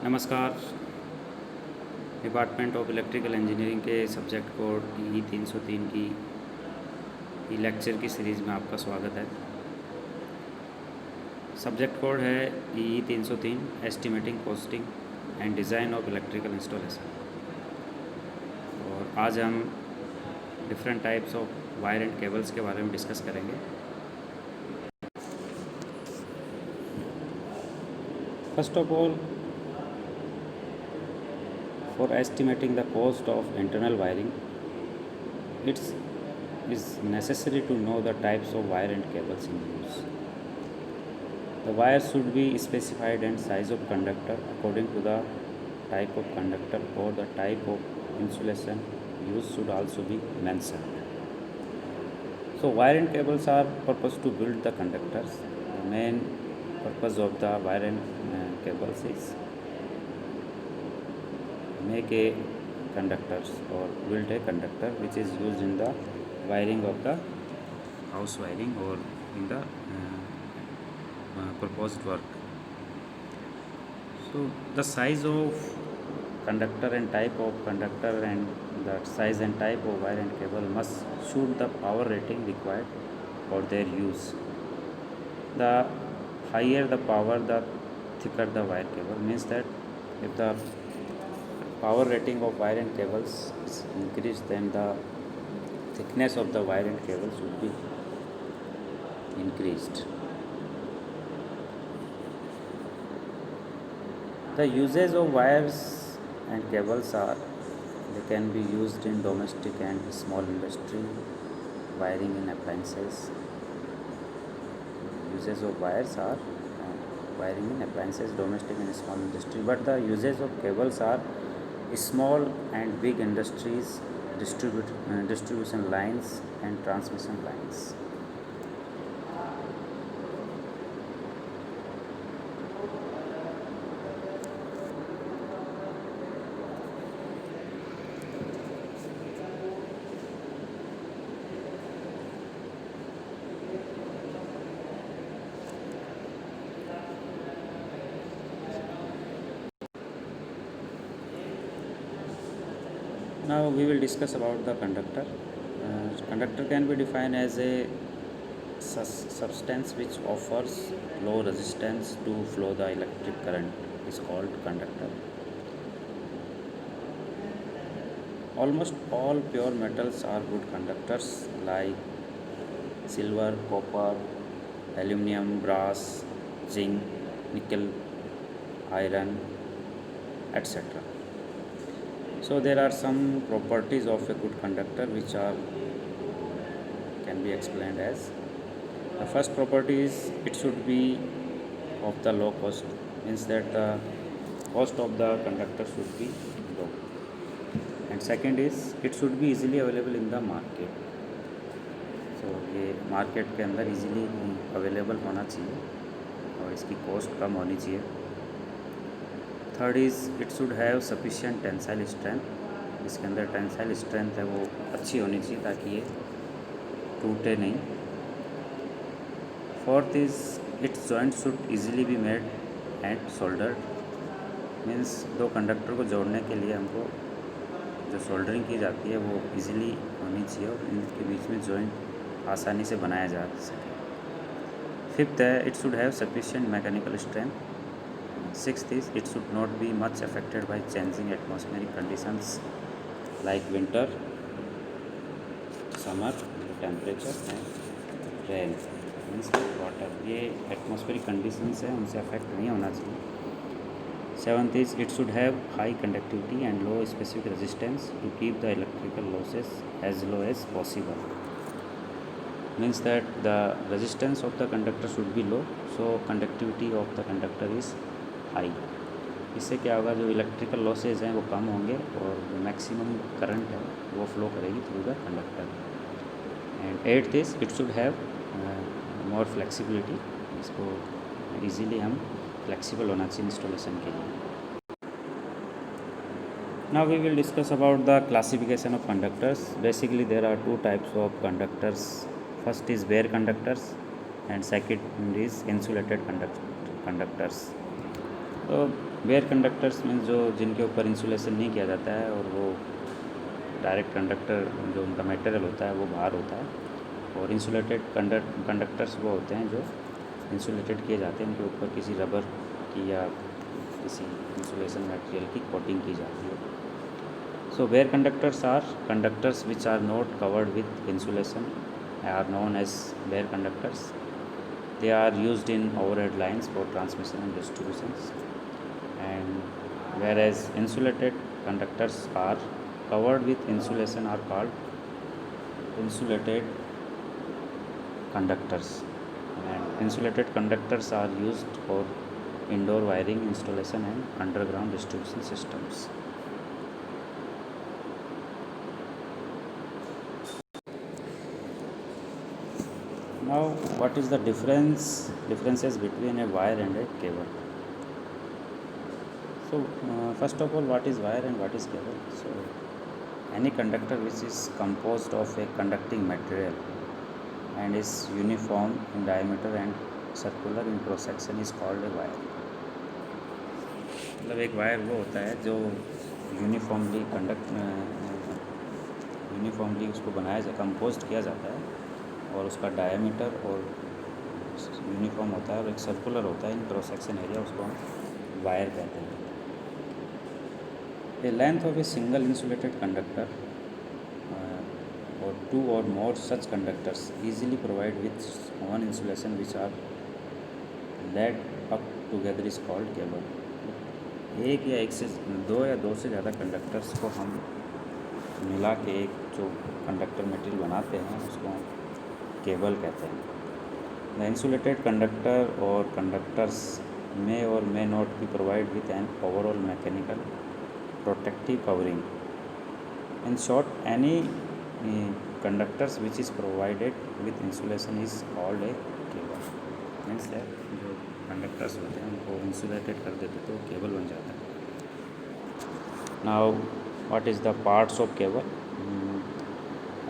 नमस्कार। Department of electrical engineering के subject code ई 303 की लेक्चर की सीरीज़ में आपका स्वागत है। सब्जेक्ट कोड है ई 303 estimating costing and design of electrical installation. और आज हम different types of wire and cables के बारे में डिस्कस करेंगे। First of all, for estimating the cost of internal wiring, it is necessary to know the types of wire and cables in use. The wire should be specified and size of conductor according to the type of conductor, or the type of insulation used should also be mentioned. So wire and cables are purpose to build the conductors. The main purpose of the wire and cables is make a conductors or build a conductor which is used in the wiring of the house wiring or in the proposed work. So the size of conductor and type of conductor and the size and type of wire and cable must suit the power rating required for their use. The higher the power, the thicker the wire cable. Means that if the power rating of wire and cables is increased, then the thickness of the wire and cable should be increased. The uses of wires and cables are, they can be used in domestic and small industry, wiring in appliances. Uses of wires are wiring in appliances, domestic and small industry, but the uses of cables are small and big industries, distribution lines and transmission lines. Now we will discuss about the conductor. Conductor can be defined as a substance which offers low resistance to flow the electric current is called conductor. Almost all pure metals are good conductors like silver, copper, aluminum, brass, zinc, nickel, iron, etc. So there are some properties of a good conductor which are can be explained as, the first property is it should be of the low cost, means that the cost of the conductor should be low. And second is it should be easily available in the market. So ये market के अंदर easily available होना चाहिए और इसकी cost कम होनी चाहिए. Third is it should have sufficient tensile strength, इसके अंदर टेंसाइल स्ट्रेंथ है वो अच्छी होनी चाहिए ताकि ये टूटे नहीं. Fourth is it's joint should easily be made and soldered, means दो कंडक्टर को जोड़ने के लिए हमको जो सोल्डरिंग की जाती है वो इजीली होनी चाहिए और इनके बीच में जॉइंट आसानी से बनाया जा सके. फिफ्थ है it should have sufficient mechanical strength. Sixth is it should not be much affected by changing atmospheric conditions like winter, summer, temperature and rain, means water. ये atmospheric conditions है उनसे affect नहीं होना चाहिए. Seventh is it should have high conductivity and low specific resistance to keep the electrical losses as low as possible. Means that the resistance of the conductor should be low, so conductivity of the conductor is high. इससे क्या होगा, जो electrical losses हैं वो कम होंगे और maximum current है वो फ्लो करेगी through the conductor. And eighth is it should have more flexibility, इसको इजीली हम फ्लेक्सिबल होना चाहिए इंस्टॉलेशन के लिए. Now we will discuss about the classification of conductors. Basically there are two types of conductors. First is bare conductors and second is insulated conductors. तो bare conductors means जो जिनके ऊपर insulation नहीं किया जाता है और वो डायरेक्ट कंडक्टर जो उनका मटेरियल होता है वो बाहर होता है। और इंसुलेटेड कंडक्टर्स वो होते हैं जो इंसुलेटेड किए जाते हैं, उनके ऊपर किसी रबर की या किसी इंसुलेशन मटेरियल की कोटिंग की जाती है। So where conductors are conductors which are not covered with insulation are known as bare conductors. They are used in overhead lines for transmission and distributions. And whereas insulated conductors are covered with insulation are called insulated conductors. And insulated conductors are used for indoor wiring installation and underground distribution systems. Now, what is the differences between a wire and a cable? So, first of all, what is wire and what is cable? So, any conductor which is composed of a conducting material and is uniform in diameter and circular in cross section is called a wire. मतलब एक wire वो होता है जो uniformly उसको बनाया जा compost किया जाता है और उसका डायमीटर और यूनिफॉर्म होता है और एक सर्कुलर होता है इन क्रॉस सेक्शन एरिया, उसको हम वायर कहते हैं। A length of a single insulated conductor or two or more such conductors easily provide with one insulation which are led up together is called cable. एक या एक से दो से ज़्यादा कंडक्टर्स को हम मिला के एक जो कंडक्टर मटेरियल बनाते हैं उसको हम केबल कहते हैं। द इंसुलेटेड कंडक्टर और conductors may or may not be provided with an overall mechanical protective covering. In short, any conductors which is provided with insulation is called a cable. Means that जो conductors होते हैं उनको insulated कर देते तो cable बन जाता है। Now, what is the parts of cable?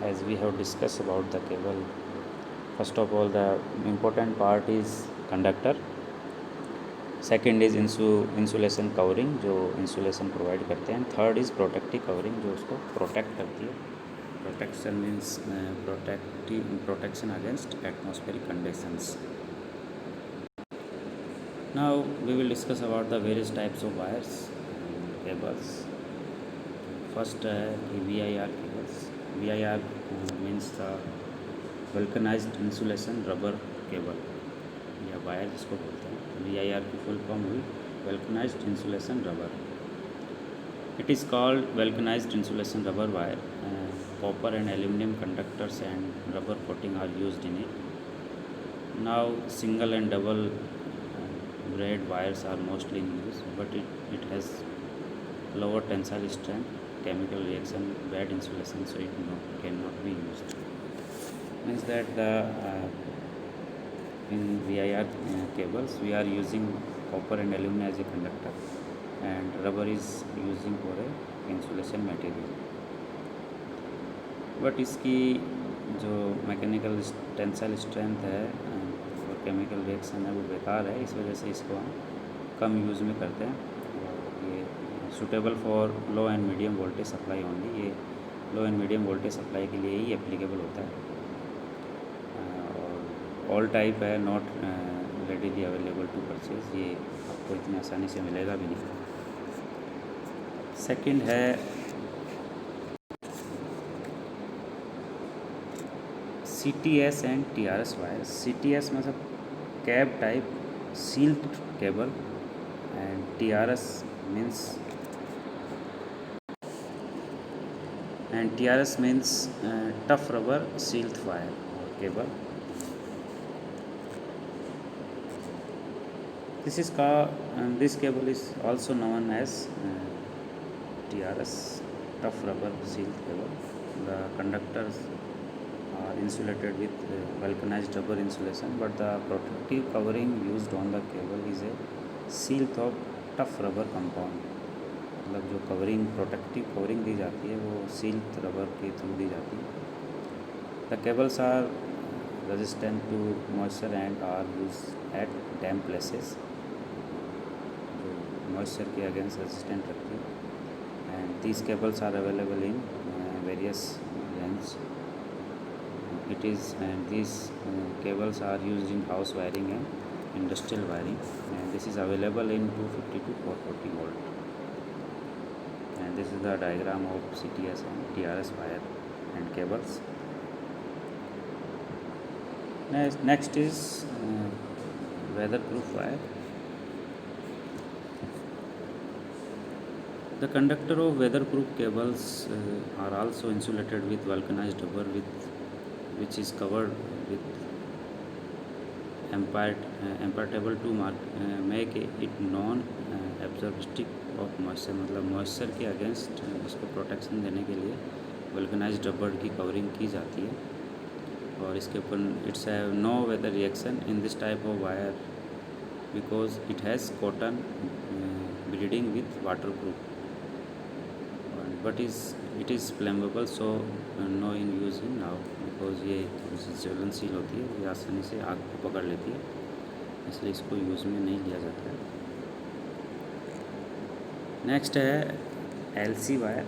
As we have discussed about the cable, first of all, the important part is conductor. Second is insulation covering जो इंसुलेशन प्रोवाइड करते हैं। थर्ड इज़ प्रोटेक्टिव कवरिंग जो उसको protect करती है। Protection means protection against atmospheric conditions. Now we will discuss about the various types of wires cables. First है VIR cables. VIR means the vulcanized insulation rubber cable या wire जिसको बोलते हैं। VIR की फुल फॉर्म हुई vulcanized insulation rubber. It is called vulcanized insulation rubber wire. Copper and aluminium conductors and rubber coating are used in it. Now single and double braid wires are mostly in use, but it has lower tensile strength, chemical reaction, bad insulation, so it cannot be used. Means that the in VIR cables we are using copper and aluminum as a conductor and rubber is using for a insulation material, but इसकी जो mechanical tensile strength है और chemical reaction है वो बेकार है, इस वजह से इसको हम कम यूज़ में करते हैं। और ये suitable for low and medium voltage supply only, ये low and medium voltage supply के लिए ही एप्लीकेबल होता है। और ऑल टाइप है, not readily available to purchase, ये आपको इतनी आसानी से मिलेगा भी नहीं। सेकंड है CTS and TRS wires. CTS मतलब cab type sealed cable and TRS means tough rubber sealed wire or cable. This cable is also known as TRS, tough rubber sealed cable. The conductors are insulated with vulcanized rubber insulation, but the protective covering used on the cable is a sheath of tough rubber compound. मतलब जो protective covering दी जाती है वो sealed rubber के through दी जाती है। The cables are resistant to moisture and are use at damp places. जो मॉइस्चर के अगेंस्ट रेजिस्टेंट रखती है। And these cables are available in various range. It is and these cables are used in house wiring and industrial wiring, and this is available in 250 to 440 volt. And this is the diagram of CTS and TRS wire and cables. Next is weatherproof wire. The conductor of weatherproof cables are also insulated with vulcanized rubber which is covered with impermeable to make it non absorptive of moisture. मतलब moisture के against इसको protection देने के लिए vulcanised rubber की covering की जाती है। और इसके ऊपर it's have know whether reaction in this type of wire because it has cotton bleeding with water proof, but it is flammable so no in use in now because ये थोड़ी सी ज्वलनशील होती है, ये आसानी से आग को पकड़ लेती है, इसलिए इसको यूज़ में नहीं लिया जाता है। नेक्स्ट है LC wire.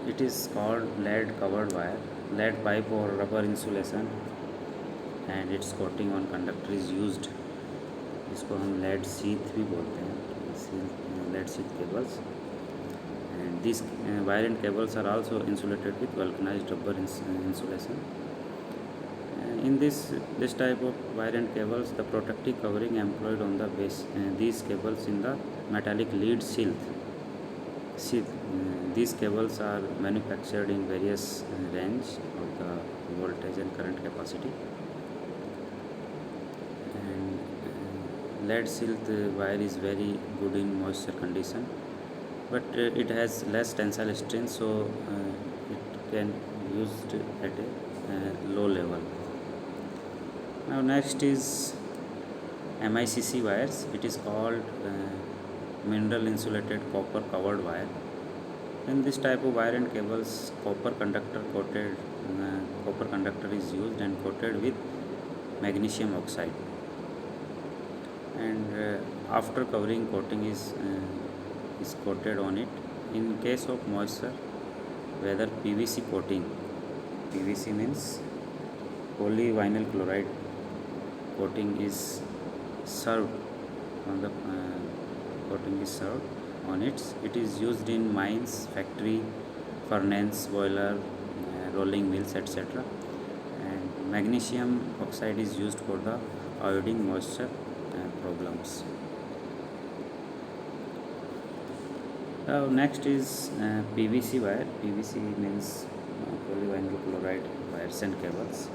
It is called lead covered wire. Lead pipe और rubber insulation and its coating on conductor is used. इसको हम लेड शीथ भी बोलते हैं, lead sheath cables. And these wire and cables are also insulated with vulcanized rubber insulation. In this type of wire and cables, the protective covering employed on the base these cables in the metallic lead sheath. These cables are manufactured in various range of the voltage and current capacity. And lead sheath wire is very good in moisture condition, but it has less tensile strength, so it can be used at a low level. Now next is MICC wires. It is called mineral insulated copper covered wire. In this type of wire and cables, copper conductor is used and coated with magnesium oxide, and after covering coating is coated on it. In case of moisture, whether PVC coating, PVC means polyvinyl chloride coating is served on the it is used in mines, factory, furnace, boiler, rolling mills, etc. And magnesium oxide is used for the avoiding moisture problems. Next is PVC wire. PVC means polyvinyl chloride wires and cables.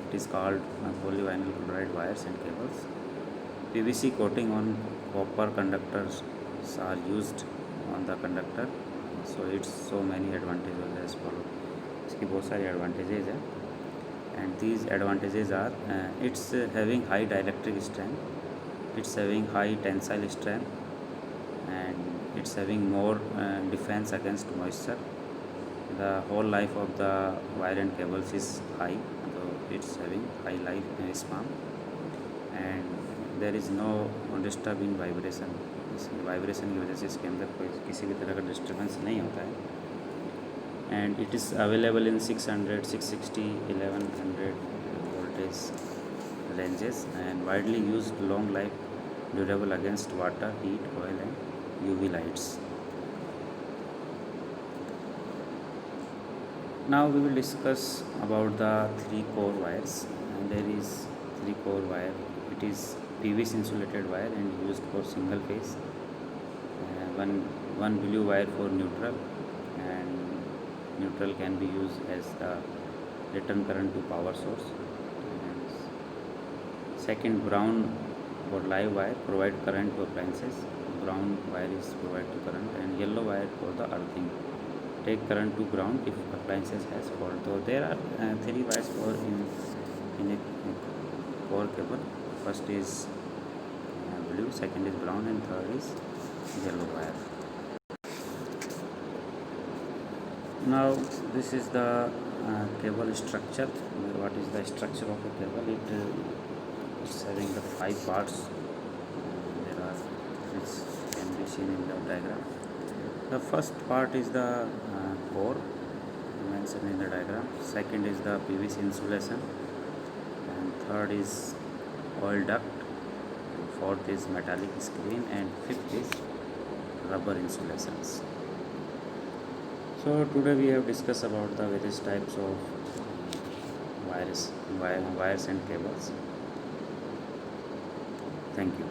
It is called polyvinyl chloride wires and cables. PVC coating on copper conductors are used on the conductor. So it's so many advantages as follow. इसकी बहुत सारी advantages है, and these advantages are it's having high dielectric strength, it's having high tensile strength, and it's having more defense against moisture. The whole life of the wire and cables is high, so it's having high life span, and there is no disturb in vibration. इस vibration की वजह से इसके अंदर कोई किसी भी तरह का डिस्टर्बेंस नहीं होता है. And it is available in 600, 660, 1100 voltage ranges and widely used, long life, durable against water, heat, oil and UV lights. Now we will discuss about the 3 core wires. And there is 3 core wire. It is PVC insulated wire and used for single phase. One blue wire for neutral, and neutral can be used as the return current to power source. And second, brown for live wire, provide current to appliances. Brown wire is provide to current, and yellow wire for the earthing, take current to ground if appliances has fault. So there are 3 wires for in a core cable. First is blue, second is brown, and third is yellow wire. Now this is the cable structure. What is the structure of a cable? It's having the 5 parts. There are seen in the diagram. The first part is the core mentioned in the diagram. Second is the PVC insulation, and third is oil duct, and fourth is metallic screen, and fifth is rubber insulations. So today we have discussed about the various types of wires and cables. Thank you.